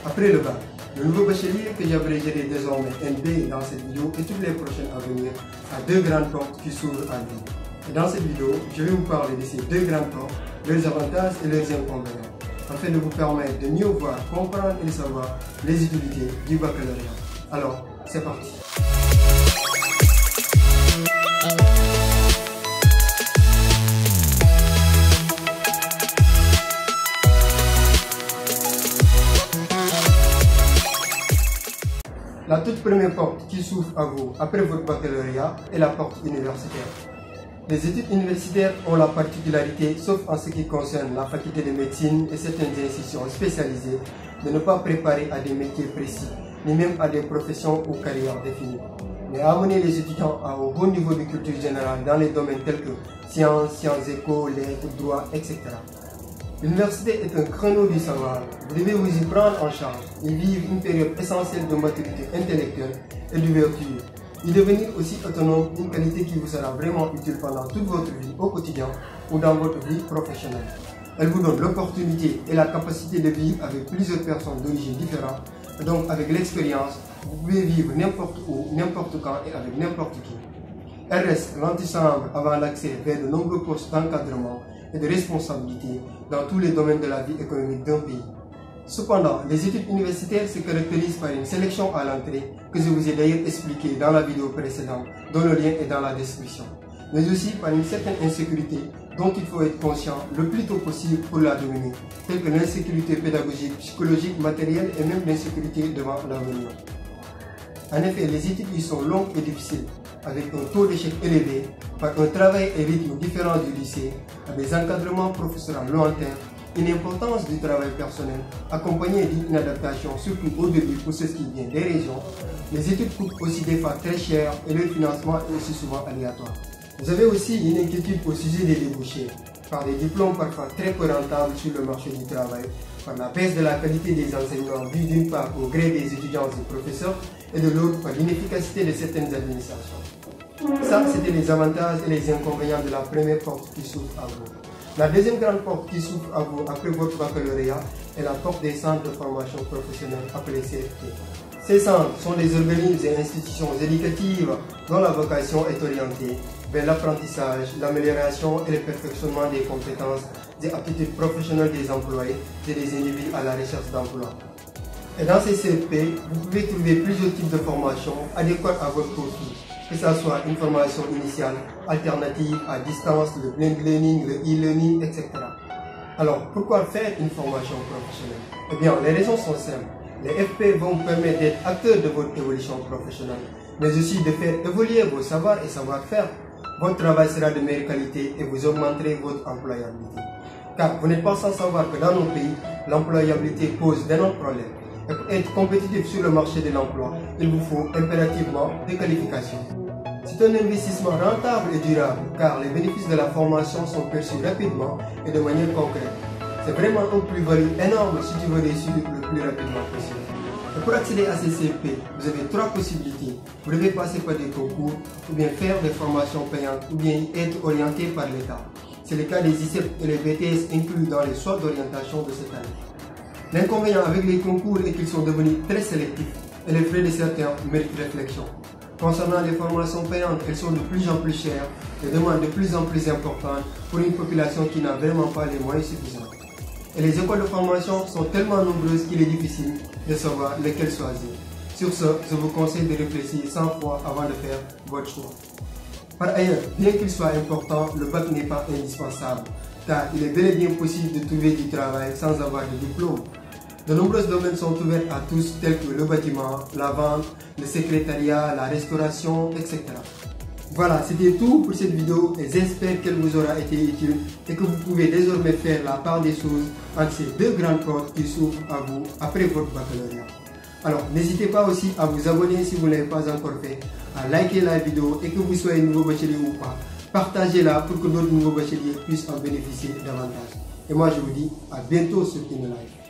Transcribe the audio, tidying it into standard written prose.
Après le bac, le nouveau bachelier que j'abrégerai désormais NB dans cette vidéo et toutes les prochaines à venir a deux grandes portes qui s'ouvrent à lui. Et dans cette vidéo, je vais vous parler de ces deux grandes portes, leurs avantages et leurs inconvénients, afin de vous permettre de mieux voir, comprendre et savoir les utilités du baccalauréat. Alors, c'est parti. La toute première porte qui s'ouvre à vous après votre baccalauréat est la porte universitaire. Les études universitaires ont la particularité, sauf en ce qui concerne la faculté de médecine et certaines institutions spécialisées, de ne pas préparer à des métiers précis, ni même à des professions ou carrières définies, mais à amener les étudiants à un bon niveau de culture générale dans les domaines tels que sciences, sciences éco, lettres, droit, etc. L'université est un créneau du savoir. Vous devez vous y prendre en charge et vivre une période essentielle de maturité intellectuelle et d'ouverture. Y devenir aussi autonome, une qualité qui vous sera vraiment utile pendant toute votre vie au quotidien ou dans votre vie professionnelle. Elle vous donne l'opportunité et la capacité de vivre avec plusieurs personnes d'origine différentes. Et donc avec l'expérience, vous pouvez vivre n'importe où, n'importe quand et avec n'importe qui. Elle reste l'antichambre avant l'accès vers de nombreux postes d'encadrement et de responsabilité dans tous les domaines de la vie économique d'un pays. Cependant, les études universitaires se caractérisent par une sélection à l'entrée que je vous ai d'ailleurs expliqué dans la vidéo précédente, dont le lien est dans la description, mais aussi par une certaine insécurité dont il faut être conscient le plus tôt possible pour la dominer, telle que l'insécurité pédagogique, psychologique, matérielle et même l'insécurité devant l'avenir. En effet, les études y sont longues et difficiles, avec un taux d'échec élevé, par un travail et rythme différent du lycée, à des encadrements professoraux lointains, une importance du travail personnel, accompagnée d'une adaptation, surtout au début pour ceux qui viennent des régions. Les études coûtent aussi des fois très cher et le financement est aussi souvent aléatoire. Vous avez aussi une inquiétude au sujet des débouchés, par des diplômes parfois très peu rentables sur le marché du travail, par la baisse de la qualité des enseignements due d'une part au gré des étudiants et professeurs et de l'autre par l'inefficacité de certaines administrations. Ça, c'était les avantages et les inconvénients de la première porte qui s'ouvre à vous. La deuxième grande porte qui s'ouvre à vous après votre baccalauréat est la porte des centres de formation professionnelle appelés CFP. Ces centres sont des organismes et institutions éducatives dont la vocation est orientée vers l'apprentissage, l'amélioration et le perfectionnement des compétences et aptitudes professionnelles des employés et des individus à la recherche d'emploi. Et dans ces CFP, vous pouvez trouver plusieurs types de formations adéquates à votre profil, que ce soit une formation initiale, alternative, à distance, le blended learning, le e-learning, etc. Alors, pourquoi faire une formation professionnelle? Eh bien, les raisons sont simples. Les FP vont vous permettre d'être acteurs de votre évolution professionnelle, mais aussi de faire évoluer vos savoirs et savoir-faire. Votre travail sera de meilleure qualité et vous augmenterez votre employabilité. Car vous n'êtes pas sans savoir que dans nos pays, l'employabilité pose d'énormes problèmes. Et pour être compétitif sur le marché de l'emploi, il vous faut impérativement des qualifications. C'est un investissement rentable et durable car les bénéfices de la formation sont perçus rapidement et de manière concrète. C'est vraiment un plus-value énorme si tu veux réussir le plus rapidement possible. Et pour accéder à ces CFP, vous avez trois possibilités. Vous devez passer par des concours, ou bien faire des formations payantes, ou bien être orienté par l'État. C'est le cas des ICEP et les BTS inclus dans les choix d'orientation de cette année. L'inconvénient avec les concours est qu'ils sont devenus très sélectifs et les frais de certains méritent réflexion. Concernant les formations payantes, elles sont de plus en plus chères et demandent de plus en plus importantes pour une population qui n'a vraiment pas les moyens suffisants. Et les écoles de formation sont tellement nombreuses qu'il est difficile de savoir lesquelles choisir. Sur ce, je vous conseille de réfléchir 100 fois avant de faire votre choix. Par ailleurs, bien qu'il soit important, le bac n'est pas indispensable, car il est bel et bien possible de trouver du travail sans avoir de diplôme. De nombreux domaines sont ouverts à tous, tels que le bâtiment, la vente, le secrétariat, la restauration, etc. Voilà, c'était tout pour cette vidéo et j'espère qu'elle vous aura été utile et que vous pouvez désormais faire la part des choses entre ces deux grandes portes qui s'ouvrent à vous après votre baccalauréat. Alors, n'hésitez pas aussi à vous abonner si vous ne l'avez pas encore fait, à liker la vidéo et que vous soyez nouveau bachelier ou pas. Partagez-la pour que d'autres nouveaux bacheliers puissent en bénéficier davantage. Et moi, je vous dis à bientôt sur InLife.